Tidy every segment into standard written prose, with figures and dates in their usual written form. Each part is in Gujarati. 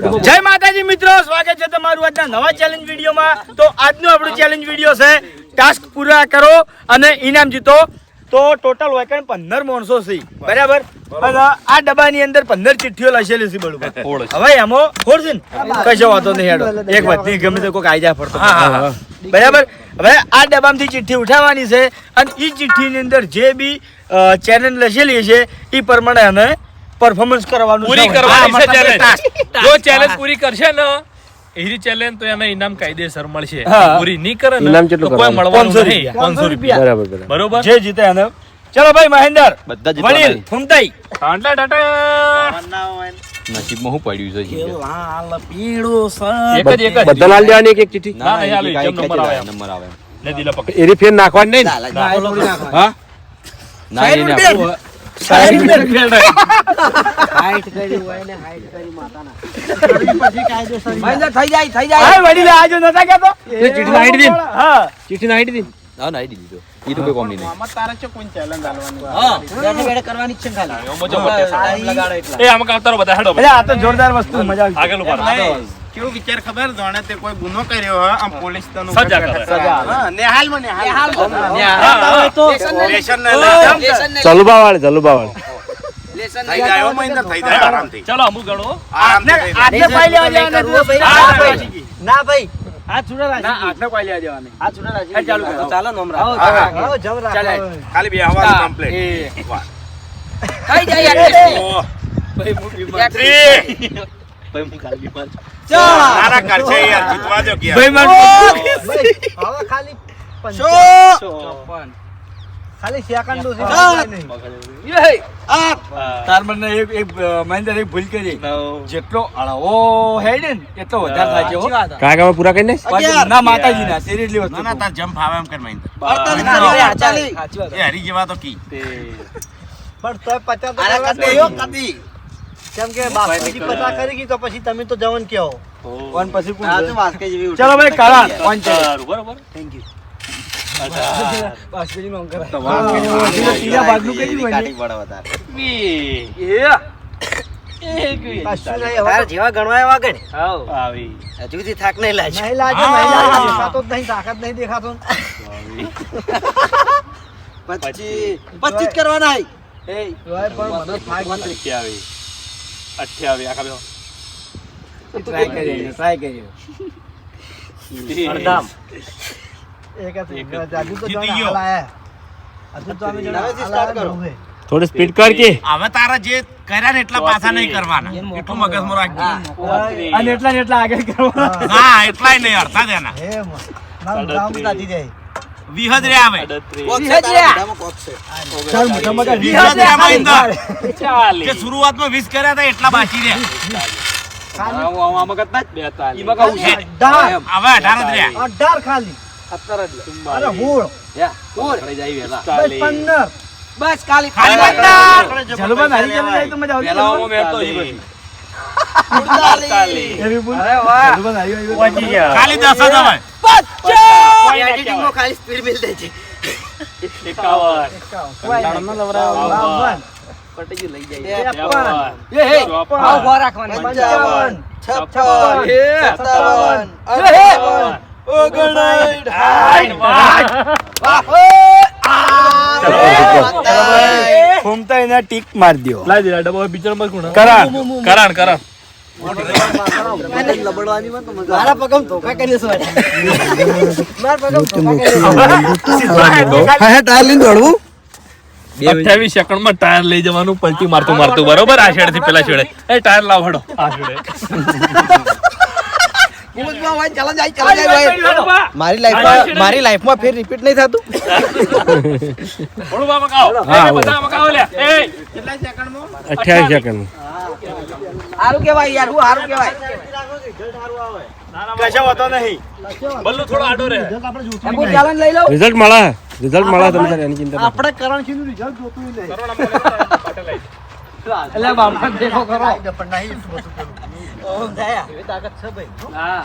જય માતાજી મિત્રો, સ્વાગત છે તમારું આજના નવા ચેલેન્જ વિડીયોમાં। તો આજનો આપણો ચેલેન્જ વિડીયો છે ટાસ્ક પૂરા કરો અને ઇનામ જીતો। તો ટોટલ હોય 15 માણસો છે, બરાબર? અને આ ડબ્બાની અંદર 15 ચિઠ્ઠીઓ લખેલી છે બળું। હવે એમાં ફોડ છે ને કશો વાતો નહીં, હેડો એક બધી ગમે તે કોઈ કાયદા ફરતો, બરાબર? હવે આ ડબ્બામાંથી ચિઠ્ઠી ઉઠાવવાની છે અને એ ચિઠ્ઠીની અંદર જે બી ચેલેન્જ લખેલી છે એ પ્રમાણે અમે પરફોર્મન્સ કરવાનું પૂરી કરવાની છે ચેલેન્જ। જો ચેલેન્જ પૂરી કરશે ને એરી ચેલેન્જ તો એને ઇનામ કાયદેસર મળશે, પૂરી નહીં કરે ને તો કોઈ મળવાનું નહીં। 500 રૂપિયા, બરોબર? જે જીતે એને। ચલો ભાઈ મહેન્દ્ર, બધા વડીલ ફૂમતાઈ ટાંટા ટાટા નસીબમાં હું પડ્યું છે લાલ પીળો એક જ બધા લાલ દેવાની એક ચીઠી ના નહીં આલો નંબર આવે નંબર આવે ને દિલા પકડ એરી ફેર નાખવાની નહીં હા ના એ ના સાઈડ પર હાઈટ કરી હોય ને હાઈટ કરી માતાના પછી કાયદેસર થઈ જાય આ વડીલ આજો નતા કેતો ચીઠી નાખી દી હા ચીઠી નાખી દી હા ના દીધો ઈ તો કોઈ કોમ નહીં બેઠે કરવાની છે ખાલી ઓ મજો પડે લગાડો એટલા એ આમ કાવતારો બધા હેડો અરે આ તો જોરદાર વસ્તુ મજા આવી આગળ ઉપર કેવું વિચાર ખબર જાણે તે કોઈ ગુનો કર્યો હોય આમ પોલીસ તને સજા કરે હા નેહાલ તો લેશન ને જલુબા વાળે લેશન થઈ જાય ઓ મહિન્દર થઈ જાય આરામથી ચલો અમુ ગણો આપને પાઈ લેવા જવાના ના ભાઈ હાથ છૂટા રાખી ના આપને પાઈ લેવા જવાના હાથ છૂટા રાખી ચાલુ કરો ચાલો નમરા આવો જમ ચાલે ખાલી બે હવાનું કમ્પ્લીટ વાહ થઈ જાય ભાઈ મૂકી ભાઈ હું કાલ બીમાર સારા કર છે યાર જીતવા દો કે ભાઈ માર હવે ખાલી 55 ખાલી સેકન્ડ નું છે તાર મને એક મહેન્દ્ર એક ભૂલ કરી, જેટલો અળવો હેડ ને એટલો વધારે થાય છે હો કાકા પૂરા કરીને ના માતાજી ના સિરિયસલી વસ્તુ ના તાર જમ ફાવે એમ કર મહિન્દર સાચી વાત એ હરી જેવા તો કી પણ તોય 50 કદી કેમ કે બાપુજી 50 કરી ગઈ તો પછી તમે તો જવન કહો કોણ પછી કોણ આ તો વાસ્કે જેવી ચલો ભાઈ કરાર કોણ છે બરોબર થેન્ક યુ બાસ્કેટની માંગ કરા તીજા ભાગનું કઈ હોય કાટી પડે વધારે કશું નહીં હવે જેવા ગણવા એવા ગણ આવી હજુ સુધી થાક નહીં લાગે નહીં લાગે દેખાતો જ નહીં, તાકાત નહીં દેખાતો 25 કરવાના હે એ પણ મને થાક 28 આખા બે ટ્રાય કરીએ અડધામ એક હતી જાદુ તો જીતી જોને ગયો. હાલ આયા હજુ તો અમે નવેથી સ્ટાર્ટ કરો થોડી સ્પીડ કર કે હવે તારા જે કર્યા ને એટલા પાછા નહીં કરવાના એટલું મગજમાં રાખજો અને એટલા ને એટલા આગળ કરવાના હા એટલાય નહીં અડધા દેના હે નામ નામ દાદી જાય વિહદ રે આવે ચાલ મોટા મોટા વિહદ રે મહિન્દર ચાલી કે શરૂઆતમાં 20 કર્યા હતા એટલા બાકી રે આમાં કતના 42 હવે 18 જ રહ્યા 18 ખાલી અરે હોળ બસ 15 બસ ખાલી ખાલી 15 ચાલો બા નારી ચાલી જાય તો મજા આવતી પેલામાં મેં તો ઈ બસ 48 એવી બોલ અરે વાહ ચાલો બા નારી આવી ગયા ખાલી 10 જ હવે એડિટિંગ માં ખાલી સ્પીડ મિલ જાય છે 51 પટી ગયું લઈ જાય 53 એ હે આવ ભો રાખવાની 55 ફૂમતા એના ટીક માર દ્યો લાઈ દે ડબો બિચાર માં કોણ કરાર કરાણ લબડવાની માં તો મજા મારા પગમ ધોકા કરી દેસો મારા પગમ ધોકા કરી હા ટાયર લઈને દોડવું 28 સેકન્ડ માં ટાયર લઈ જવાનું પલટી મારતું બરોબર આ છેડે થી પેલા છેડે એ ટાયર લાવ હડો આ છેડે મારી લાઈફમાં ફેર રિપીટ નહીં થતું ઓળો બાબા કાઓ એ બધા મકાઓ લે એ કેટલા સેકન્ડમાં 28 સેકન્ડ હારું કેવાય યાર હું હારું કેવાય કશા વાતો નહીં બલ્લુ થોડો આડો રે હું ચેલેન્જ લઈ લઉં રિઝલ્ટ મળે તમે તારે એની ચિંતા આપણે કરણ નું રિઝલ્ટ જોતું નહીં એટલે બાપા દેખો કરો પણ નહીં ઓ દયા એવી તાકાત છે ભાઈ હા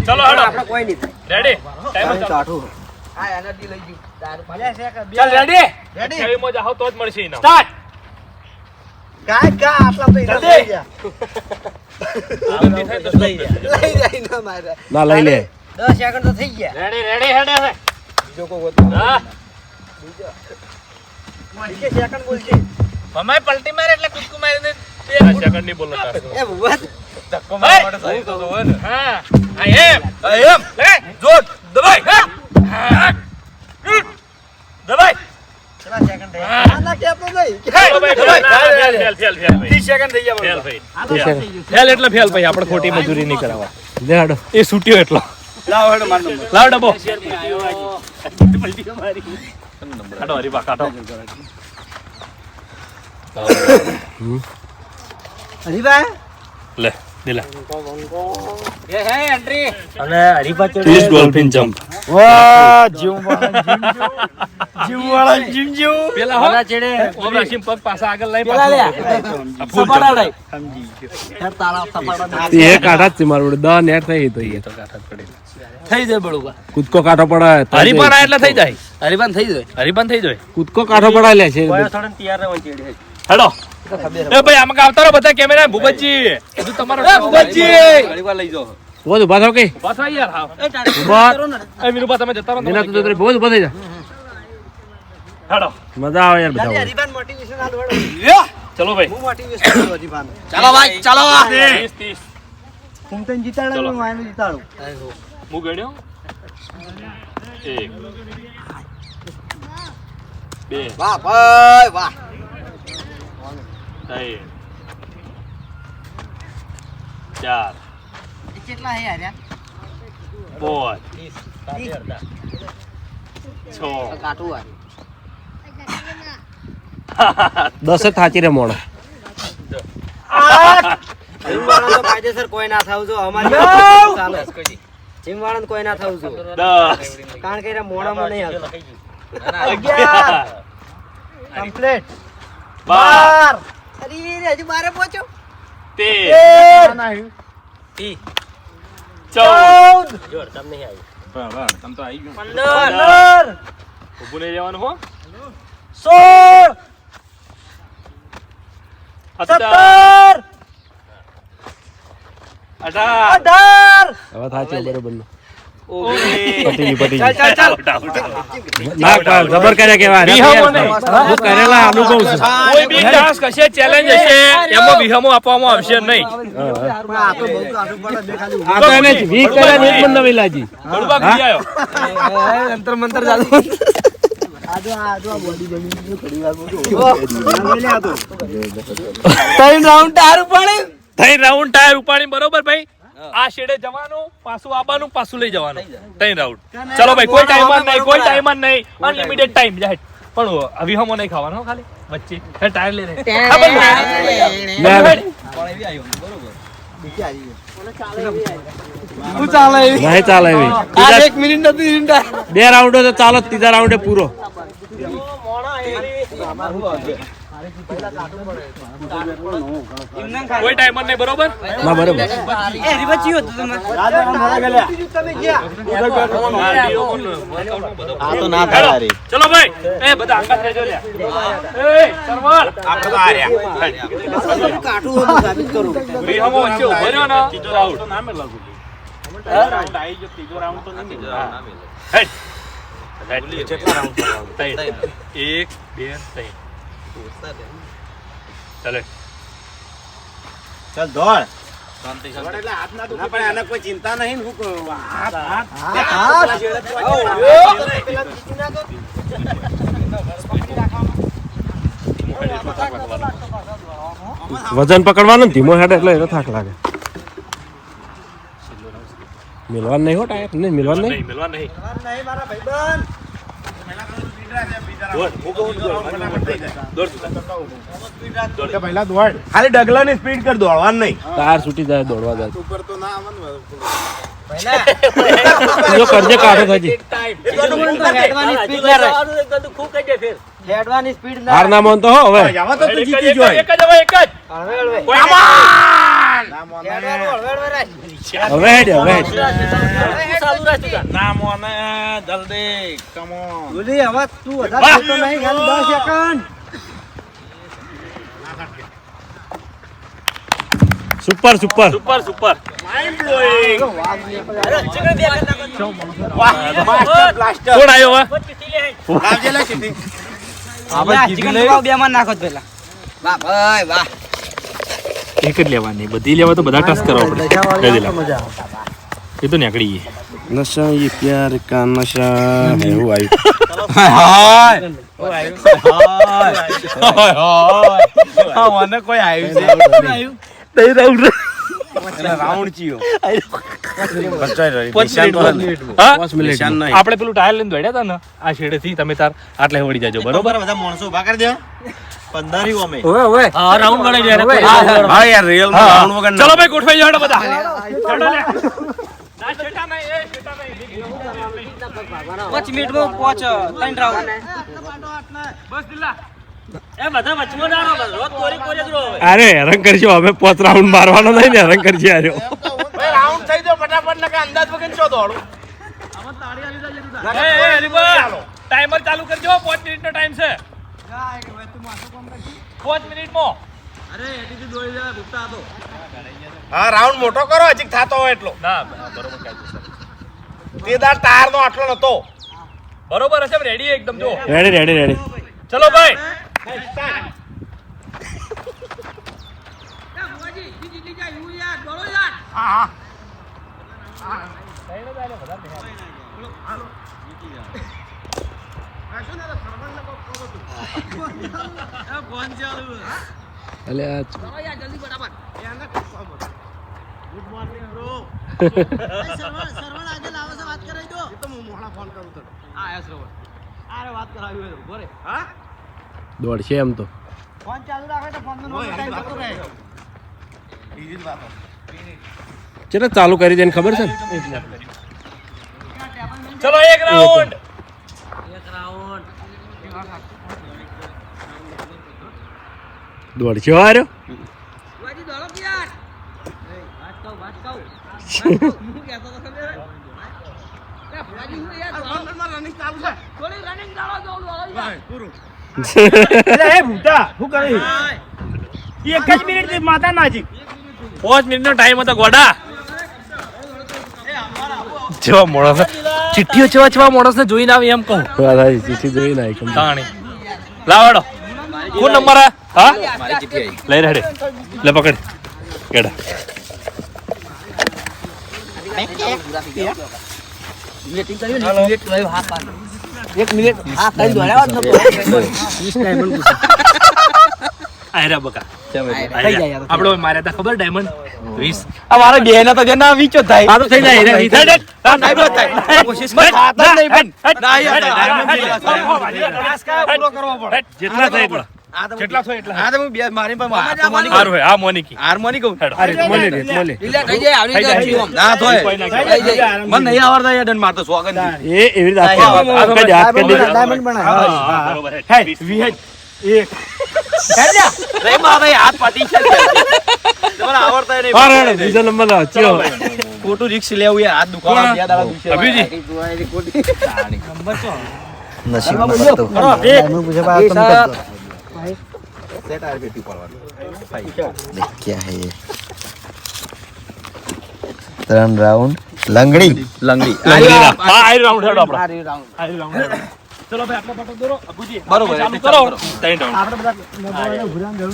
ચલો હડો આપણે કોઈ નહીં રેડી ટાઈમ ચાઠું આ એનર્જી લઈ ગયું ભલે છે કે ચાલ રેડી રેડી 28 માં જાવ તો જ મળશે ઇનામ સ્ટાર્ટ આટલા તો ઈના જલ્દી. લઈ જા. આનંદી થાય તો લઈ જાય ના મારે. ના લઈ લે 10 સેકન્ડ તો થઈ ગયા. રેડી રેડી હેડે હવે હા બીજે સેકન્ડ બોલજે. મમ્મી પલટી મારે એટલે કૂદકું મારીને 2 સેકન્ડ ની બોલો તાર એ ભૂવા ધક્કો મારવા માટે સહી તો જોવે ને. હા આ એમ લે જોર દબાઈ હા. દબાઈ કેટલા સેકન્ડ થયા? આના કેતો નહીં. ચલો ભાઈ દબાઈ. ફેલ ભાઈ 30 સેકન્ડ થઈ ગયા ફેલ બરોબર. ભાઈ ફેલ એટલે ફેલ ભાઈ આપણે ખોટી મજૂરી નહીં કરાવવા લે હાડો એ છૂટ્યો એટલો લાવો હેડો માર નંબર. લાવ ડબ્બો કાઢો હરીબા કાઢો હરીભાઈ લે દિલા એ હે એન્ટ્રી અને હરીભા પ્લીઝ ડોલ્ફિન જમ્પ વાહ જીવવાળા જીમ જીવ. પેલા હો ચેડે ઓમ રાખીને પગ પાછા આગળ લઈ પેલા લે. આ ફૂલ સપાટા જમ્પ. લઈ. યાર તારા સપાટા તે એક કાઢા જ છે મારું વડે 10 નેટ થઈ તો એ તો કાઢા જ પડી. થઈ જાય બળું. કૂદકો કાઢો પડે તો હરીબાન આ એટલે થઈ જાય હરીભાન થઈ જાય. હરીબાન થઈ જાય કૂદકો કાઢો પડે લે છે થોડું તૈયાર રહેવાનું ચેડે. હેડો એ ભાઈ આમાં આવતા રહો બધા કેમેરા ભૂપતજી બધું તમારો ઘડીવાર લઈ જાઓ બોલ ઉભા થાવ કે ઉભા થા યાર હા ઉભા એ મીરુબા તમે જતા રહો ને. એના તો તોરે બોલ ઉભા થઈ જા હેડો મજા આવે યાર બધા હરીભાન મોટિવેશન આલ વડો. ચલો ભાઈ હું મોટિવેશન આલું હરીભાન. ચાલો ભાઈ ચાલો 30 હું તને જીતાડું ચલો. હું આને જીતાડું. હું ગણ્યો 1 2 વાહ ભાઈ વાહ 3 4 કેટલા હે યાર? 5 6 કાટું આ. 10 થાચી રે મોણો જીમવાળાને તો કાયદેસર કોઈ ના થાવું જો અમારી ચાલે. જીમવાળાને કોઈ ના થાવું જો. 10 કારણ કે એના મોઢામાં નહીં આવતું. 11 કમ્પ્લીટ. 12 અરે રે હજુ બારે પહોંચો. 13 14 જોર તમને નહીં તમ તો આવી ગયું 15 ઊભું નહીં રહેવાનું હો 16 17 18 હવે થાચી બરોબર નો 19 પટી ગઈ ચાલ ના જબર કર્યા કેવા વિહમો નહીં. હું કરેલા અનુભવ છે કોઈ બી ટાસ્ક હશે ચેલેન્જ હશે એમાં વિહમો આપવામાં આવશે નહીં પણ આ તો બહુ કાઢું પડે બે ખાલી આ તો એને જ વીક કર્યા ને જ મને નવી લાગી થોડું ઘડી આવ્યો અંતર મંતર ચાલુ આજો આ બોડી બની ઘડી વાર બોલો ત્રણ રાઉન્ડ ટાર પડે. ત્રણ રાઉન્ડ ટાયર ઉપાડી બરોબર ભાઈ આ શેડે જવાનું પાછું આવવાનું પાછું લઈ જવાનું 3 રાઉન્ડ ચલો ભાઈ કોઈ ટાઈમર નહીં કોઈ ટાઈમર નહીં અનલિમિટેડ ટાઈમ જાય પણ વિહમો નહીં ખાવાનો હો ખાલી વચ્ચે એ ટાયર લઈ લે હું ચાલે એવી નહીં ચાલે એવી આ 1 મિનિટ નથી 2 રાઉન્ડો તો ચાલો ત્રીજા રાઉન્ડે પૂરો કોઈ ટાઈમર નહીં બરોબર ના બરોબર એ રીબચ્યો તો તમે તમે ગયા આ તો ના થાય રે ચલો ભાઈ એ બધા આગળ થઈ જાઓ લ્યા એ સરવાળ આપણે તો આ રહ્યા કાઠું હું સાબિત કરું. વિહમો વચ્ચે ઉભો રહ્યો ને તો આઉટ હેડ જેટલા રાઉન્ડ 1 2 3 ચાલે ચાલ દોડ એટલે હાથ ના દુખે પણ આને કોઈ ચિંતા નહીં હું વજન પકડવાનું ને ધીમો હેડ એટલે એનો થાક લાગે મિલવાનું નહીં હો ટાયર નહીં મિલવાનું નહીં નહીં મિલવા નહીં નહીં મારા ભાઈબંધ ખાલી ડગલાની સ્પીડ કર દોડવાનું નહીં ટાયર છૂટી જાય દોડવા જાય જો કરજે કાઢો થાજી હેડવાની સ્પીડ ના રહે. હેડવાની સ્પીડ ના હાર ના માન તો હો હવે જવા તો તું એક જ જીતી જોય એક જ હવે એક જ હળવે હળવે. કોઈ હેડવાનું હળવે હળવે રાખ. હવે હેડ હવે હેડ ચાલુ રાખ તું તાર. ના મોને જલ્દી કમ ઓન બોલી હવે તું વધારે ખોટો નહીં ખાલી 10 second super super super super mind blowing કોણ આવ્યો હવે એક જ લેવાની બધી લેવા તો બધા ટાસ્ક કરવા પડે કહી દેલા એ તો નીકળી ગઈ નશા ये प्यार का नशा है वो आई મને કોઈ આવ્યું આપણે પેલું ટાયર લઈને દોડ્યા હતા ને આ છેડેથી તમે તાર આટલે વળી જાજો બરોબર બધા માણસો ઉભા કરી દે 15 ઓમે રાઉન્ડ ગણાઈ જાય હા યાર રિયલ રાઉન્ડ વગર ચલો ભાઈ ગોઠવાઈ જાઓ બધા હેડો લે. ના છેટા નહીં એ છેટા નહીં 5 મિનિટમાં પહોંચ 3 રાઉન્ડ બસ દિલ્લા એ બધા વચમાં ના રહો રોજ કોરી કોરી જ રહો હવે અરે હેરાન કરજો હવે 5 રાઉન્ડ મારવાનો નહીં ને હેરાન કરજે આર્યો ભાઈ રાઉન્ડ થઈ ગયો ફટાફટ નકા અંદાજ વગર છો દોડો એ ટાઈમર ચાલુ કરજો 5 મિનિટનો ટાઈમ છે 5 મિનિટમાં હા રાઉન્ડ મોટો કરો હજી થાતો હોય એટલો ના બરોબર કાયદેસર તે દાર ટાયર નો આટલો નતો બરોબર હશે રેડી એકદમ જો રેડી રેડી રેડી ચલો ભાઈ અલે આ દોડશે એમ તો ચલો ચાલુ કરી દે ખબર છે ને ચલો એક રાઉન્ડ દોડશે આર્યો એ ભૂટા શું કરી એક જ મિનિટ થી માતા નાજી 5 મિનિટનો ટાઈમ હતો ગોડા જેવા માણસ ચિઠ્ઠીઓ જેવા માણસ ને જોઈને આવી એમ કહું ચીઠી જોઈ નાખ તાણી લાવડો કોણ નંબર હા લઈ રેડે લે પકડ કેડા એક મિનિટ હા કઈ દોડ્યા નતો આયરા બકા થઈ જાય યાર આપણો માર્યા હતા ખબર ડાયમંડ 20 આ મારા બે ના તો જે ના વીચો થાય આ તો થઈ જાય નહીં થાય કોશિશ કર ખાતા નહીં પણ ના યાર પૂરો કરવો પડે જેટલા થાય એટલા કેટલા થાય એટલા હા તો હું બે મારી પર હાર્મોનિક સારું હે આ મોનિકી હાર્મોનિક કહું મોલે રે મોલે એટલે થઈ જાય આવડી જાય ના થોય મને નહીં આવડતા યાર ડન મારતો સોગન એ એવી રીતે હાથ કરી દે ડાયમંડ બનાય બરોબર હે હે વીજ એક હેડ્યા રે મારે હાથ પાટી છે તમને આવડતા નહીં અરે બીજો નંબર લાવ ચિયો ખોટું રિસ્ક લેવું યાર હાથ દુખાવા બે દાડા દુખે અભિજી क्या है ये 3 राउंड लंगड़ी लंगड़ी હા આઈ રાઉન્ડ હેડો આપણો આઈ રાઉન્ડ હેડો ચલો ભાઈ આટલો પાટો દોરો અભિજી બરોબર ચાલુ કરો 3 રાઉન્ડ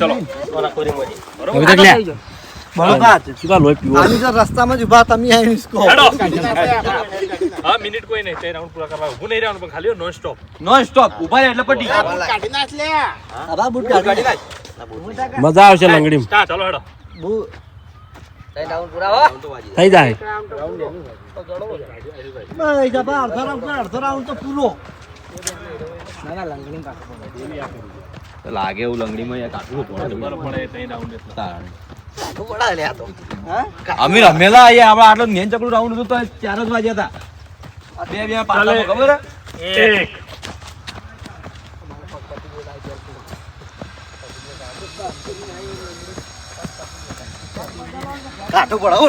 ચલો હવે તક લે સુકા લોહી પીવો રસ્તામાં જ ઉભા તમે આવીને ઇસકો હેડો હા મિનિટ કોઈ નહીં 3 રાઉન્ડ પૂરા કરવા ઊભું નહીં રહેવાનું પણ ખાલી નોન સ્ટોપ નો સ્ટોપ ઉભા રહે એટલે પટી અબા બુટ કાઢી નાખ મજા આવશે લંગડીમાં સ્ટાર્ટ ચલો હેડો કઈ ડાઉન પુરાવા થઈ જાય ભાઈ જબા અડધો રાઉન્ડ તો પૂરો ના ના લંગડી કાઢો लागे वो लंगड़ी में या काटू પડે 3 રાઉન્ડ એટલે તો કોડા લે આ તો હા અમીર રમેલા આયા આપડા આટલો મેન ચકડું રાઉન્ડ હતું તો 4 જ વાગ્યા હતા બે પાછા ખબર હે એક કાઢો પડાવો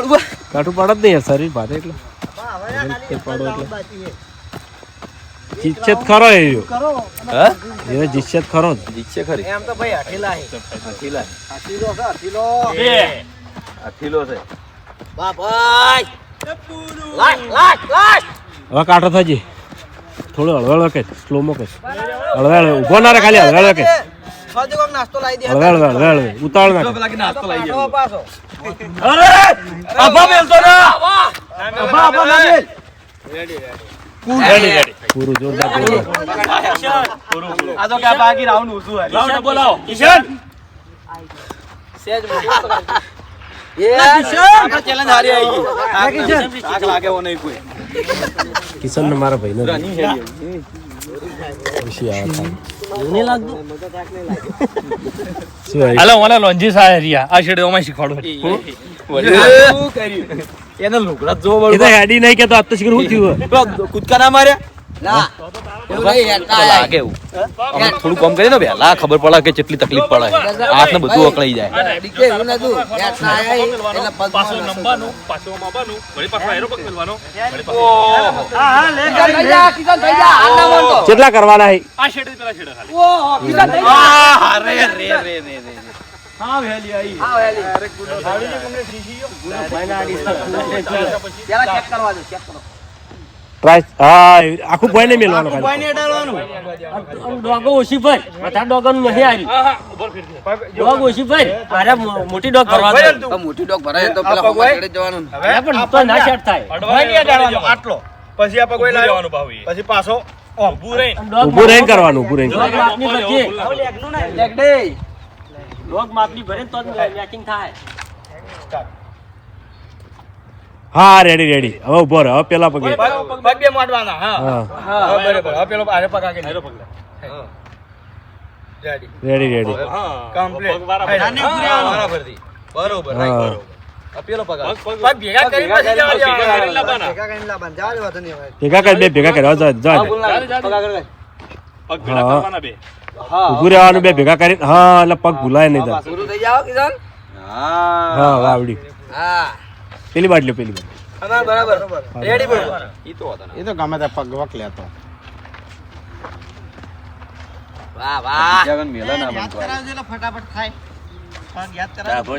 કાઠું પડત નહીં યાર શરીર ભાતે એટલે પાડો એટલે જીત ખરો એ કરો હે એ જીત ખરો જ દીક્ષે ખરી એમ તો ભાઈ હઠીલા હે હઠીલા હઠીલો છે હઠીલો બે હવે કાંઠો થજી થોડો હળવળ કે સ્લો મો કે હળવળ ઉભો ના રે ખાલી હળવળ કે નાસ્તો લાવી દે હળવળ ઉતાવળ ના પાછો અરે આભા મેલતો ના આભા મેલ રેડી પૂરું જોરદાર આ તો ક્યાં બાકી રાઉન્ડ ઉસુ હે રાઉન્ડ બોલાવો કિશન સેજ ચેલેન્જ હારી આવી ગઈ આગ લાગે ઓ નહીં કોઈ કિશન ને મારા ભાઈ ને ખુશી આવે નહીં લાગતું શું આવી? હાલો મને લોંજી સાહેરિયા આ શેડે ઓમાં શીખવાડો એને લુગડા જો એ તો હેડી નહીં કે તો આજ તો શીખર શું થયું કૂદકા ના માર્યા ના એવું નહીં હેડતા લાગે એવું થોડું કામ કરીએ ને વહેલા ખબર પડે કે કેટલી તકલીફ પડે હાથ ને બધું અકળાઈ જાય ડીકે એવું નતું હેડતા આયા એટલે પગ પાછો નંબાનું પાછો માબાનું વળી પાછો આયરો પગ મેલવાનો હા લે થઈ જા કિશન થઈ જા હાલ ના મોન તો કેટલા કરવાના છે આ શેડે પેલા શેડે ખાલી ઓહો કિશન થઈ જા હા રે હા વેલી આવી હા વેલી આવડી કોને સીસીયો જરા ચેક કરવા દો ચેક કરો ટ્રાય હા આખું બોય ને મેલવાનો કોઈ ખાલી નહીં ડાળવાનું ડોગો ઓછી ભાઈ બધા ડોગો નહીં હારી હા હા ઉભો ફેર દે ડોગ ઓછી ભાઈ અરે મોટી ડોગ કરવા દે તો મોટી ડોગ ભરાય તો પેલા હોમા ચડે જવાનું હવે પણ તો ના સેટ થાય કોઈ નહીં ડાળવાનો આટલો પછી આ પગોય લાવ્યો લેવાનું ભાવ એ પછી પાછો ઓમ ઊભું રહી ઊભું રહીને કરવાનું ઊભું રહીને ડોગ માપની ભરજે લેગ દે ડોગ માપની ભરે તો મેચિંગ થાય હા રેડી રેડી હવે ઉભો રહે હવે પેલા પગે પગ બે મોડવાના હા હા હા બરાબર હવે પેલો આરે પગ આગળ આયરો પગ લે રેડી રેડી રેડી કમ્પ્લીટ બરાબરથી બરોબર હા પેલો પગ પગ ભેગા કરી પછી જવા દેવાના ભેગા કરી બે ભેગા કરી જા જા પગ પેલા કરવાના બે ઊભું રહેવાનું બે ભેગા કરી હા એટલે પગ ભૂલાય નહીં તા પૂરું થઈ જાવ કિશન હા વાવડી હા પેલી બાટલી પેલી બાટલી અમાર બરાબર રેડી બરાબર વાહ વાહ જગન મેલા ના બનતો ફટાફટ થાય પગ યાદ કરાવ ડાભો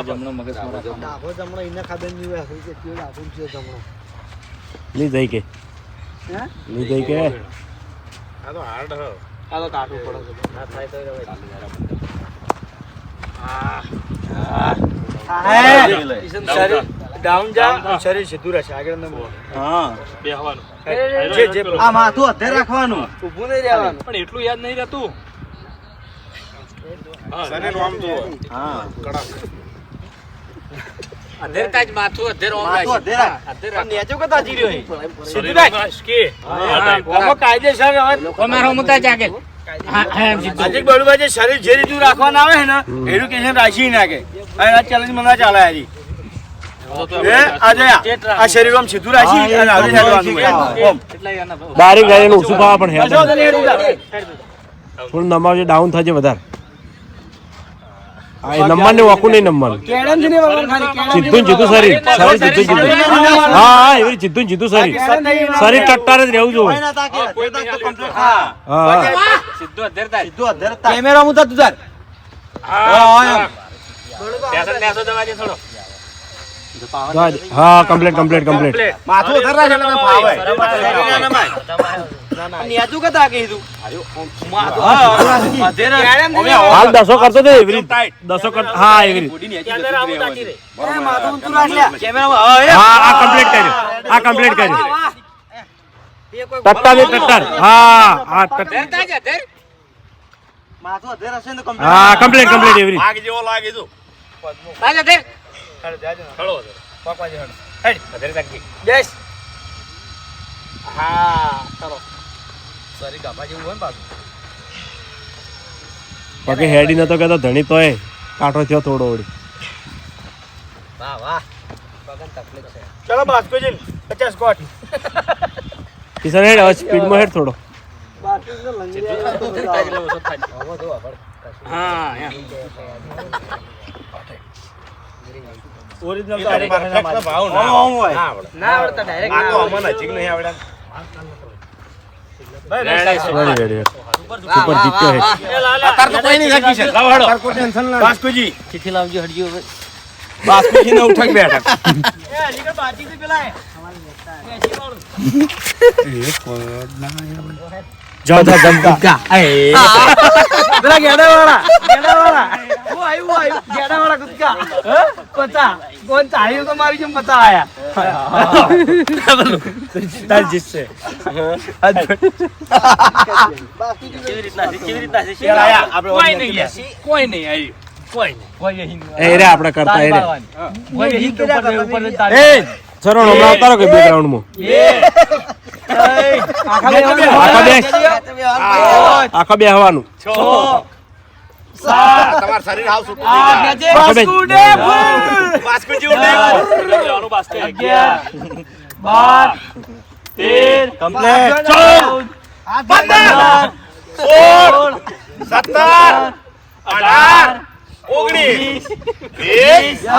જમણો મગજ મારા ડાભો જમણો ઇને ખબર નહીં હોય કે કેવો ડાભો છે જમણો નહીં જાય કે હે નહીં જાય કે આ તો કાઢવું પડે ના થાય તો શરીર ડાઉન જા શરીર સીધું રહેશે આગળ ન બે હવાનું જે જે આ માથું અધે રાખવાનું ઊભું નહીં રહેવાનું પણ એટલું યાદ નહીં રહેતું અધેરતા જ માથું અધેર ઓમ માથું અધે રાખ પણ નેચો કતા જીર્યો હે સીધું રાખ શરીરમાં કે ઓમો કાયદેસર હવે અમારો મુતા જાગે આજે બળુભાઈ જે શરીર જે રીતનું રાખવાના આવે છે ને એડ્યુકેશન રાખી નાખે અને આ ચેલેન્જ મને ચાલે હારી આજે આ શરીર આમ સીધું રાખી અને આવી હેડવાનું ઓમ ડાયરેક્ટ ડાયરેક્ટ ઓછું ખાવા પણ હેડ જો તને હેડું જા. થોડું નમાવજે ડાઉન થશે વધારે આ નંબરને વાકું નહીં નંબરનું કેડમથી નહીં વગર ખાલી કેડમ સીધું સીધું શરીર શરીર સીધું સીધું હા હા એવી રીતે સીધું સીધું શરીર શરીર ટટ્ટાર જ રહેવું જોઈએ ના તાકે હા સીધું અધેરતા કેમેરા મુતા તું તાર નેસો દવાજે થોડો હા કમ્પ્લીટ કમ્પ્લીટ કમ્પ્લીટ માથું ઉધર રાખ એટલે તને ફાવે નેચું કતા કીધું હાલ દસો કરતો તો એવી રીતે દસો કર હા એવી રીતે માથું ઊંચું રાખ લે હા આ કમ્પ્લીટ કર્યું આ કમ્પ્લીટ કર્યું ટટ્ટાર ને ટટ્ટાર હા હા અધેરતા જ અધેર માથું અધે રહેશે ને હા કમ્પ્લીટ કમ્પ્લીટ એવી રીતે આગ જેવો લાગે તું તાજ અધેર ખળો પકવા જે હેડ અધેર તાકી યસ હા કરો સોરી ગાભા જેવું હોય ને બાજુ બાકી હેડી નતો કહેતો ધણી તોય કાંઠો થયો થોડો ઓડી વાહ વાહ પગન તકલીફ છે ચલો બાસ્કોજી 50 સ્કોટ કિશન હેડ હવે સ્પીડમાં હેડ થોડો બાકી તો લંગી હા ઓરિજિનલ તો આરે પાસે ભાવ ના હોય ના આવડતા ડાયરેક્ટ આ તો અમને નજીક નહીં આવડે રેડી રેડી સુપર જીત્યો હે અત્યારે તો કોઈ નહીં રાખી છે લાવ હડો બાસ્કોજી ચિઠ્ઠી લાવજો હડજો હવે બાસ્કુજીને ઉઠક બેઠક પેલા ગેડાવાળા હું આવ્યું ગેડાવાળા કૂદકા પતા કોણ ચાલ્યું તો મારી જેમ પતા આયા તાર જીતશે કોઈ નહીં આવ્યું કોઈ નહીં એ રે આપણે કરતા એ રે એ સરોણ હમણાં ઉતારો કે બેકગ્રાઉન્ડ માં આખા બે હવાનું તમારું શરીર હાવ છૂટું બાસ્કુજી ઉડે કમ્પ્લીટ 17 18 19 20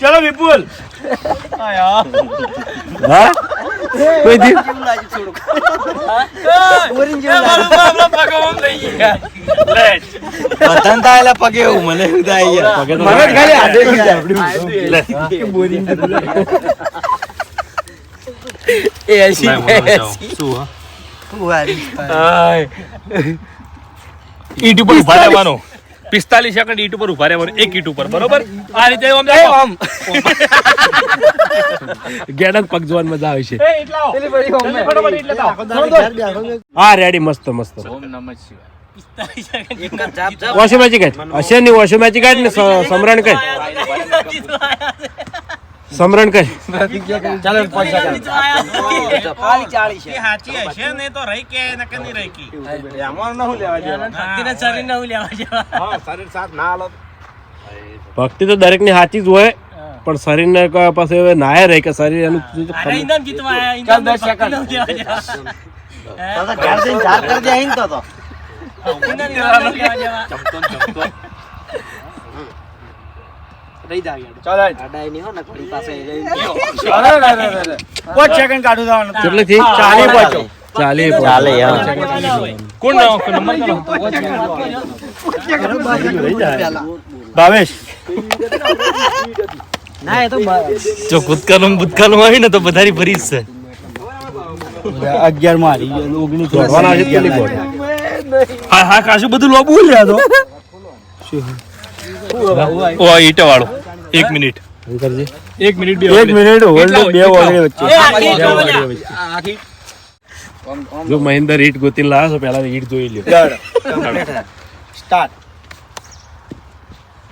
ચલો વિપુલ હા કોઈ દી પગે એવું મને પગે તો મને ખાલી આદે ઈટ ઉપર ઉભા રહેવાનું 45 સેકન્ડ ઈટ ઉપર ઉભા રહેવાનું એક ઈટ ઉપર બરોબર આ રીતે આમ ગેડન પગ જોવાની મજા આવે છે પેલી બધી હોમે. હા રેડી મસ્ત મસ્ત વોશો મેચી કાઢ અશ્યની વોશો મેચી કાઢ ને સમરણ કાઢ સમરણ કાઢ હાચી હશે ને તો રહી કે નકર નહીં રહી કી શરીર સાથ ના હાલો ભક્તિ તો દરેક ની સાચી જ હોય પણ શરીર ને પાસે હવે નાય રહે કે શરીર એનું ચાલ 10 સેકન્ડ પાંચ સેકન્ડ કાઢું થવાનું કેટલી થી 40 કોણ નંબર ભાવેશ જો કૂદકાનું હોય ને તો બધાની ભરી જ છે 11 માં હારી ગયો 19 દોડવાના છે પેલી બોલ હા હા કાશું બધું લોબું લ્યા તો ઓ ઈટ વાળો 1 મિનિટ શું કરજે 1 મિનિટ 1 મિનિટ હોલ્ડ બે ઓગળી વચ્ચે જો મહેન્દ્ર ઈટ ગોતી લાવ્યો છો પેલા ઈટ જોઈ લ્યો સ્ટાર્ટ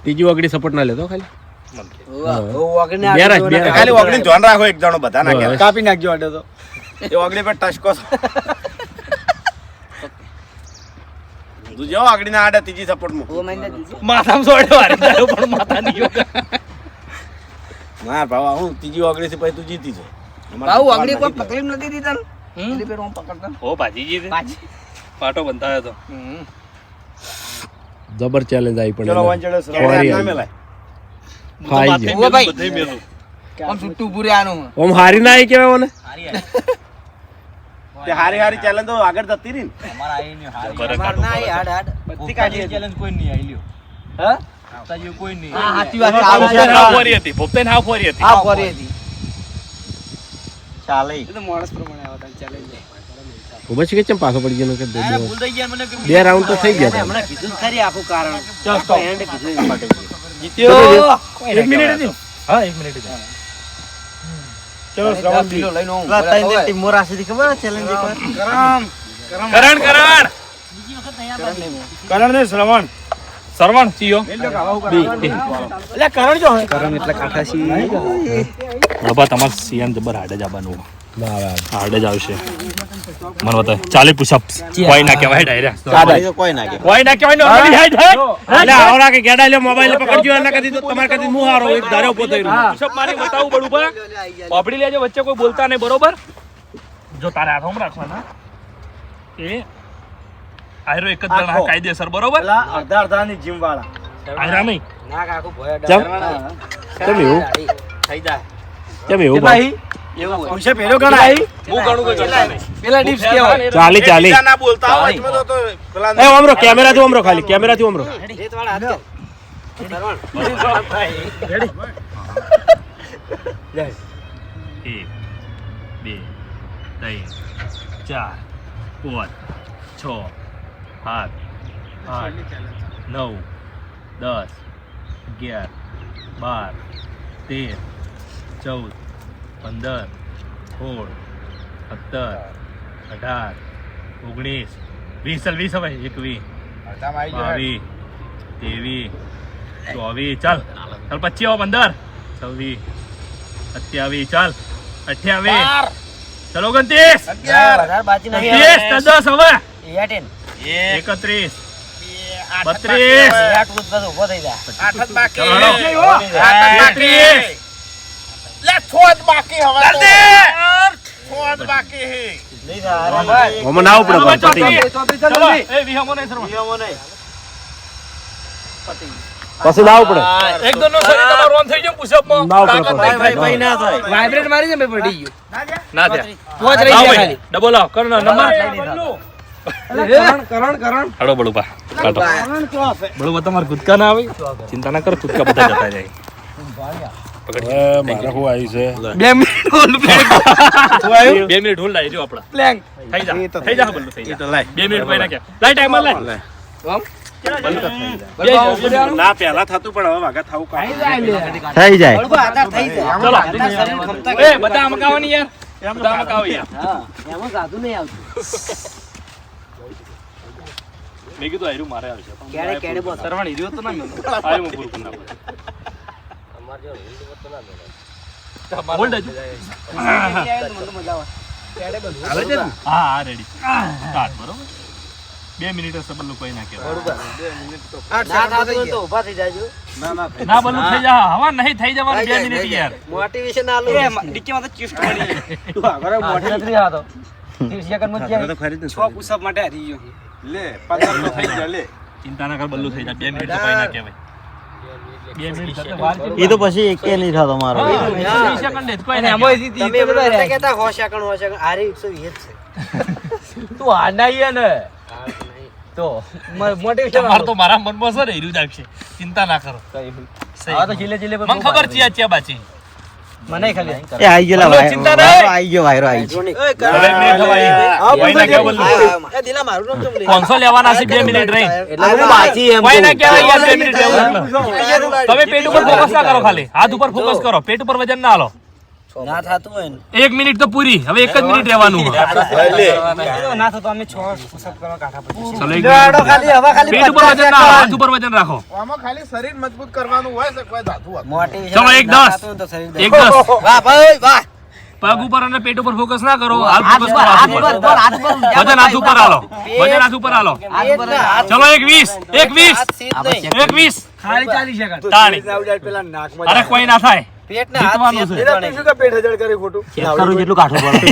ત્રીજી ઓગળી સપોર્ટ ના લેતો ખાલી ખાલી ઓગળી ધ્યાન રાખો એક જણો બધા ના કહેવાય. કાપી નાખજો અડે તો એ ઓગળી પર ટસકો તું જો આગળી ના આડે ત્રીજી સપોર્ટ માં માથામાં સોડે વારે તારો પણ માથા નહીં યોગા ના ભાવા હું ત્રીજી ઓગળી થી પછી તું જીતી છે ઓ ભાજીજી પાટો બંધાયો તો જબર ચેલેન્જ આવી પણ ચલો એને. વન ચડે ફોરી ના આવી. મેલાય. ખાઈ ગયો. બધે મેલું ઓમ હારી ના આવી કેવાય મને તે હારી હારી ચેલેન્જ તો આગળ જતી રહી ને હાવ ફોરી હતી પોપટેન હાવ ફોરી હતી ઉભા છે કે ચમ પાછો પડી ગયો કે બે રાઉન્ડ તો થઈ ગયા જીત્યો 1 મિનિટ હતી હા 1 મિનિટ હતી ચલો શ્રવણજી કરણ કરણ ને શ્રવણ સરવણ ચિયો એટલે કરણ જો બાબા તમાર સીએમ જબર હાડે જ આવવાનું ના આવે હાડે જ આવશે મને બતા 40 પુશઅપ્સ કોઈ ના કહેવાય ડાયરેક્ટ કોઈ ના કે કોઈ ના કહેવાય નોર્મલી હાઈટ હે એટલે આવરા કે ગેડા લ્યો મોબાઈલ પકડજો એના કદી તો તમાર કદી હું હારો એક ધારો પોતો પુશઅપ મારી બતાવું બડું પર પાપડી લેજો વચ્ચે કોઈ બોલતા નહીં બરોબર જો તારે હાથમાં રાખવાના એ આયરો એક જ જણા કાયદેસર બરોબર પેલા અડધા ની જીમ વાળા આયરા નહીં ચમ ચમ એવું ચમ એવું ભાઈ પૂછે પેલો ગણાય હું ઘણું કોઈ કરતા નહીં. પેલા ડિપ્સ કેવાય. ચાલી ચાલી બીજા ના બોલતા હોય એટલે તો પેલા એ ઓમરો કેમેરાથી ઓમરો ખાલી કેમેરાથી ઓમરો એક, બે, ત્રણ, ચાર, પાંચ, છ, સાત, આઠ, 9, 10, 11, 12, 13, 14, 15, 16, 17, 18, 19, 20 હવે 21, 22, 23, 24, ચાલ 25, 15, 26, 27, ચાલ 28, ચલો 29, વધારે બાકી નહીં. 30, 10 હવે એટેન. 31, 32, આટલું જ બસ ઊભો થઈ જા. આઠ જ બાકી ચલો, હળો. આઠ જ બાકી 33, લે છ જ બાકી હવે તો. છ જ બાકી હે નહીં થાય. અરે ભાઈ. ઓમાં ના ઉપડે પણ પતી ગયું. ચોથી ચાલ ચલો, જલ્દી. એ વિહમો નહીં શરમા. પછી ના ઉપડે એક દોનો શરીર તમારું ઓન થઈ ગયું પુશઅપમાં. ના ઉપડે તાકાત પણ. નહીં ભાઈ, ના થાય. વાઇબ્રેટ મારી છે મેં પડી ગયું. ના થયા. પોચ રહી આવો ગયા ભાઈ, ખાલી. ડબલ આવો, કરો ના, નંબર. કરણ. હાલો બળુપા, કાઢો. બળુપા તમારે કૂદકા ના આવે? ચિંતા ના કરો, કૂદકા બધા જતા જાય. હવે મારે શું આવ્યું છે 2 મિનિટ હોલ્ડ પ્લેંક. 2 મિનિટ હોલ્ડ લાવી જો આપડા. પ્લેંક. થઈ જા બલ્લુ થઈ જા. 2 મિનિટ પછી નાખ્યા. લાઈ ટાઈમર લાઈ. ના પહેલા થતું પણ હવે વાગા થાવું કામ થઈ જાય. બળબા આધાર થઈ જાય. ચલો. આધાર શરીર ખમતા એ બધા અમકાવો ની યાર. બધા અમકાવો યાર. એમાં સાધુ નહીં આવતું. મેં કીધું આયરું મારે આવશે. કેડે બોલ. સરવણ હીરો તો ના મેં. આયરું હું પૂરું કરી નાખું. હોલ્ડ હજુ. હા હા રેડી. સ્ટાર્ટ બરોબર. 2 મિનિટ હશે બલ્લુ કોઈ ના કહેવાય. ના થાતું હોય તો ઊભા થઈ જાજો. ના બલ્લુ થઈ જા. હવા નહીં થઈ જવાનું 2 મિનિટ યાર. મોટિવેશન આલો. ડિક્કીમાં તો ચિફ્ટ મળી. તું આગળ મોટી નથી આતો. 30 સેકન્ડ માં ક્યાં 6 પુશઅપ માટે હારી ગયો. લે 15 તો થઈ જાય લે ચિંતા ના કર બલ્લુ થઈ જા. 2 મિનિટ તો કોઈ ના કહેવાય. 2 મિનિટ થતા વાર છે. એ તો પછી એકે નહીં થતો મારો 20 સેકન્ડ જ કોઈ ના એમાં કહેવાય. તમે બધા કહેતા 100 સેકન્ડ હારી 120 છે. તું હાડાઈએ ને તો મોટિવેશન તમાર તો મારા મનમાં છે ને હીરું જ આવશે. ચિંતા ના કરો. આ તો જીલે જીલે મને ખબર છે આ ચિયા બાચી. મને ખાલી એ આઈ ગયેલા બલ્લુ, ચિંતા નહીં. આઈ ગયો વાયરો આઈ ગયો હવે મિનિટ થવાય. કોઈ ના કહેવાય બલ્લુ. એ દિલા મારું નામ ચમ લે. 500 લેવાના છે 2 મિનિટ રહી. એટલે હું બાચી એમ કોઈ ના કહેવાય યાર 2 મિનિટ રહેવું. તમે પેટ ઉપર ફોકસ ના કરો, ખાલી હાથ ઉપર ફોકસ કરો. પેટ ઉપર વજન ના હાલો. ના થાતું હોય ને 1 મિનિટ તો પૂરી. હવે 1 જ મિનિટ રહેવાનું. ના થતો અમે 6 પુશઅપ કરવા કાઢા પછી ચલો 1 મિનિટ. ખાલી હવે ખાલી પેટ ઉપર વજન ના હાલો, હાથ ઉપર વજન રાખો. આમાં ખાલી શરીર મજબૂત કરવાનું હોય છે કોઈ ધાતુ હોતું. મોટિવેશન ચલો, 1-10. 1-10. વાહ ભાઈ વાહ. પગ ઉપર અને પેટ ઉપર ફોકસ ના કરો. હાથ ફોકસ કરો. હાથ ઉપર. વજન હાથ ઉપર હાલો. વજન હાથ ઉપર હાલો. ચલો 1-20. 1-20. 1-20. ખાલી 40 સેકન્ડ. તાળી. અરે કોઈ ના થાય. પેટ ને હાથ જીતવાનું છે. કરું જેટલું કાઠું પડે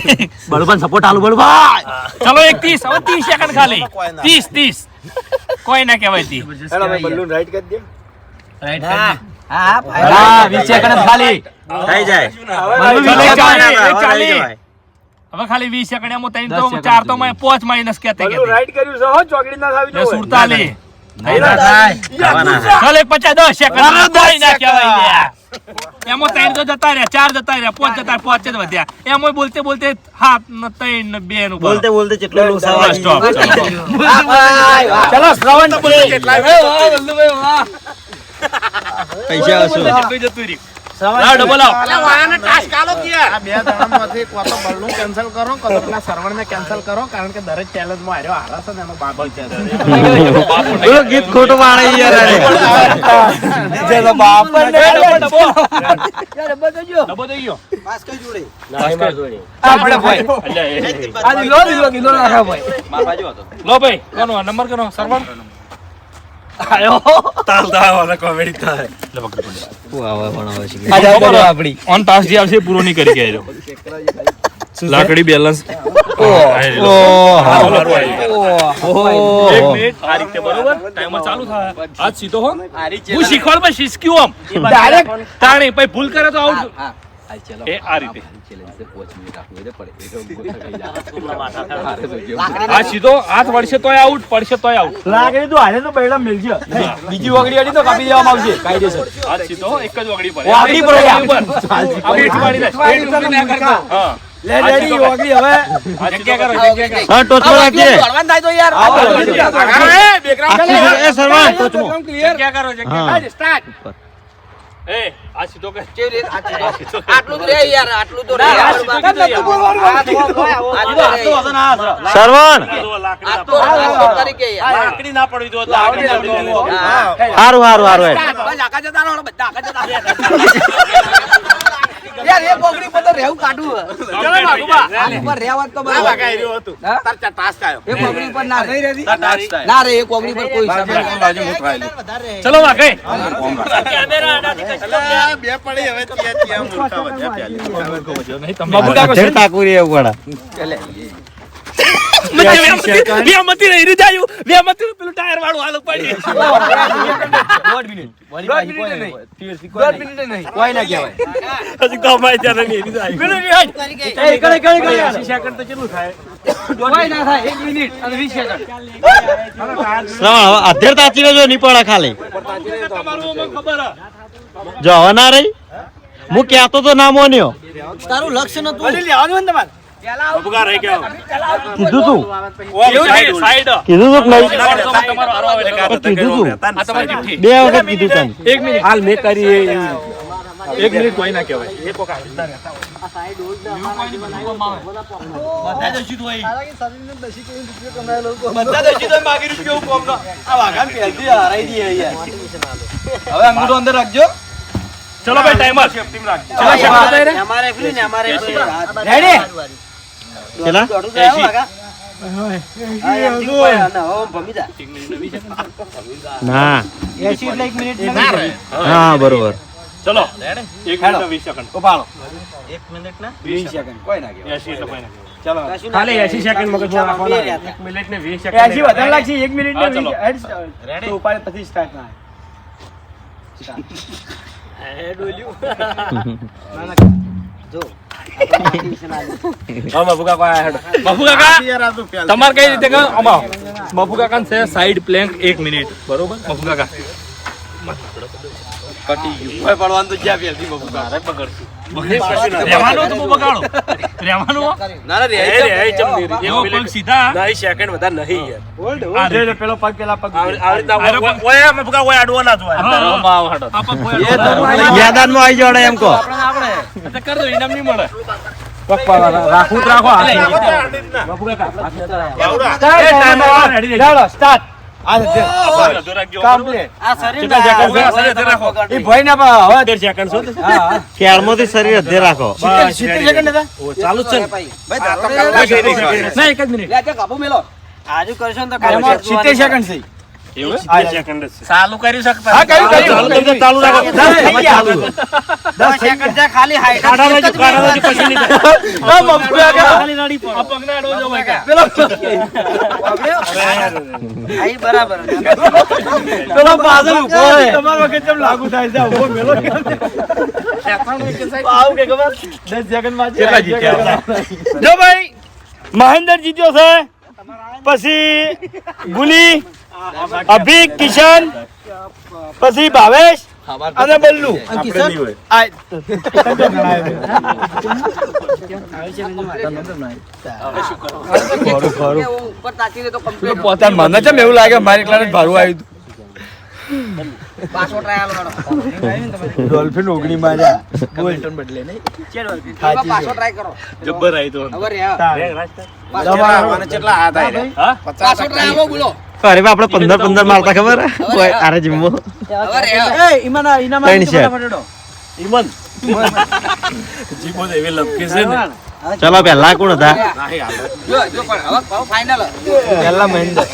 બળબન સપોર્ટ આલુ બળબા ચલો 1-30. હવે 30 સેકન્ડ ખાલી. 30. કોઈ ના કહેવાય 30. રાઈટ કરી દે. રાઈટ. હા હા 20 સેકન્ડ ખાલી થઈ જાય હવે ખાલી 20 સેકન્ડ એમાં 3 તો 4 તો 5 માઇનસ કે રાઈટ કર્યું છે હો ચોકડી ના થાવી જોઈએ. 47. ખાવાના ચાલ 10 સેકન્ડ કોઈ ના કહેવાય યાર. એમાં 3 તો જતા રહ્યા, 4 જતા રહ્યા, 5 જતા રહ્યા, 5 જ વધ્યા. એમાં બોલતે બોલતે 7 3 ને 2 નું બોલતે બોલતે કેટલો લોસાવા સ્ટોપ. ચલો શ્રવણ પૈસા વસૂલ ડબલ આવ. અલા વાયાને ટાસ્ક આલો કે યાર. આ બે જણામાંથી કો તો બલ્લું કેન્સલ કરો કો તો પેલા સરવણને કેન્સલ કરો કારણ કે દરેક ચેલેન્જ માં હાર્યો હારે છે ને એનો બાપ છે. બોલો ગીત ખોટું માણે યાર જેનો બાપ ડબો થઈ ગયો. પાસ કઈ જોડે આપણે ભાઈ આ દિલો કિલો રાખા ભાઈ લો ભાઈ કોનો નંબર કોનો સરવણ તાલ દાવાના કોમેડી થાય લે પકડ પકડ. હું આવે પણ આવે છે આ જાવ બોલો આપડી ઓન ટાસ્ક જે આવશે પૂરો નહીં કરી કે આયો. લાકડી બેલેન્સ. એક મિનિટ આ રીતે બરોબર ટાઈમર ચાલુ થાય. આજ સીધો હો હું શીખવાડ પર શીખ્યું આમ ડાયરેક્ટ તાણી પછી ભૂલ કરે તો આઉટ. એ આ રીતે આ સીધો હાથ વળશે તોય આઉટ, પડશે તોય આઉટ. લાકડી તો હારે તો બૈડા મિલશે. બીજી વગડી અડી તો કાપી દેવામાં આવશે કાયદેસર. હાથ સીધો એક જ વગડી પડે. વાગડી પડે. આ પીઠ વાળી ને. પીઠ ઊભી ના કરતા. હા. લે રેડી વગડી હવે જગ્યા કરો, જગ્યા કરો. હા ટોચમાં રાખીએ દોડવાનું થાય તો યાર એ સરવાણ ટોચમાં જગ્યા કરો, જગ્યા કરો. સ્ટાર્ટ. એ આ સીધો કે આટલું તો રે યાર, આટલું તો રે સરવાણ તરીકે યાર. લાકડી ના પડવી જો લાકડી હારું હારું હારું બસ આખા જતા રહો, બધા આખા જતા યાર એ બોગડી પર તો રહેવું કાઢું. ચલો બાબુબા. આની પર રહેવા તો બરાબર. હા? એ બોગડી પર ના રહી રહેતી. ના રે એ બોગડી પર કોઈ હિસાબ નહીં. ચલો વાગે. બે પડી હવે ત્યાં મૂર્ખા વધ્યા બબુડા કો અધેર તાકું રે એવું પડા પેલું ટાયર વાળું હાલ પડી. દોઢ મિનિટ નહીં કોઈ ના કહેવાય. હજી કમાઈ જાય નહીં એની જાય. એ કણે 80 સેકન્ડ તો કેટલું થાય? કોઈ ના થાય 1 મિનિટ અને 20 સેકન્ડ. શ્રવણ હવે અધેર તાચી જો નહીં પડે ખાલી તમારું મને ખબર હે. જો હવે ના રહી હું કહેતો તો ના મોન્યો તારું લક્ષ્ય નતું. વળી લેવાનું ને તમારે. બબુગા રહી ગયા. કીધું તું સાઈડ કીધું તું કે નહીં તમારો હારો આવે એટલે પણ કીધું તું આ તમારી ચિઠ્ઠી. 2 વખત કીધું તને 1 મિનિટ હાલ મેં કરી 1 મિનિટ કોઈ ના કહેવાય. બધા દશી તો માગી રૂપિયો કોમ નો આ વાઘાન પહેલથી હરાઈ દીએ યાર. હવે અંગૂઠો અંદર રાખજો. ચલો ભાઈ ટાઈમર. અમારે ફ્રી ને અમારે રેડી? પેલા ના 80 એટલે 1 મિનિટ હા બરોબર ચલો 1 મિનિટ ને 20 સેકન્ડ. ઉપાડો. 1 મિનિટ ના 20 સેકન્ડ કોઈ ના કહેવાય. 80 એટલે કોઈ ના કહેવાય. ચલો ખાલી 80 સેકન્ડ મગજ રાખવાના. 1 મિનિટ ને 20 સેકન્ડ. 80 વધારે લાગશે 1 મિનિટ ને હા, ચલો. 20 તો ઉપાડે પછી સ્ટાર્ટ ના બબુ કાકા તમારે કઈ રીતે કહો અમા બબુ કાકા છે સાઈડ પ્લેન્ક 1 મિનિટ બરોબર બબુ કાકા કટી ગયું. કોઈ પડવાનું તો જ્યાં પહેલથી બબુ કાકા પકડશું. રહેવાનું તો બબુ બગાડો રહેવાનું ના ના રે એવો પગ સીધા સેકન્ડ વધારે નહીં યાર. આ રે પેલો પગ પેલા પગ ઓય અમે બગા ઓય આડવો ના જોય આ પગ ઓય યાદાનમાં આવી જોડે એમ કહો તો કર દો ઇનામ નહીં મળે રાખવું તો રાખો. બબુ કાકા સ્ટાર્ટ. આ કમ્પ્લીટ. આ શરીર એ ભય ના પા હવે ક્યારમાંથી શરીર અધે રાખો 70 સેકન્ડ હતા. ચાલુ જ છે ના 1 જ મિનિટ લે તે કાબુ મેલો આજુ કરશો ને તો એમાં 70 સેકન્ડ છે. ચાલુ કરી શકતા હા કર્યું ચાલુ રાખો 10 થઈ ગયા. 10 સેકન્ડ છે ખાલી હાઈટ હા, બબુ કાકા. આ પગને આડવો જો ભાઈ કા પેલો આઈ બરાબર પેલો પાછળ ઉભો રહે. તમારો વખત કેમ લાગુ થાય છે? ઉભો મેલો કેમ છે? આવું કે ખબર 10 સેકન્ડમાં કેટલા જીત્યા? જો ભાઈ મહેન્દ્ર જીત્યો છે, પછી ગુલી, અભિક, કિશન, પછી ભાવેશ અને બલ્લુ. આ ઉપર તાકી દે તો કમ્પ્લીટ પોતાને મને કેમ એવું લાગે મારી એકલાને જ ભારું આવ્યું પાછો ટ્રાયલ વાળો ડોલ્ફિન ઓગણી માર્યા. પાછો ટ્રાય કરો જબ્બર આવી તો હવે રે કેટલા હાથ આવી હા પાછો ટ્રાય આવો બોલો અરે બા આપણે 15 મારતા ખબર કોઈ આરે જીમો હવે રે ત્રણ શેર જીબો એવી લપકે છે ને ચલો પહેલા કોણ હતા જો જો પણ હવે ફાઇનલ પહેલા મહેન્દ્ર.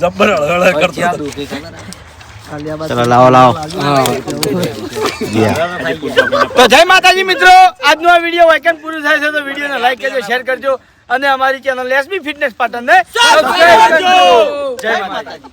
જબ્બર હળહળ કરતો ચલો લાવો લાવો તો જય માતાજી મિત્રો, આજનો આ વિડીયો વાયકન પૂરું થાય છે તો વિડીયોને લાઈક કરજો, શેર કરજો અને અમારી ચેનલ એસબી ફિટનેસ પાટણને સબસ્ક્રાઇબ કરજો. જય માતાજી.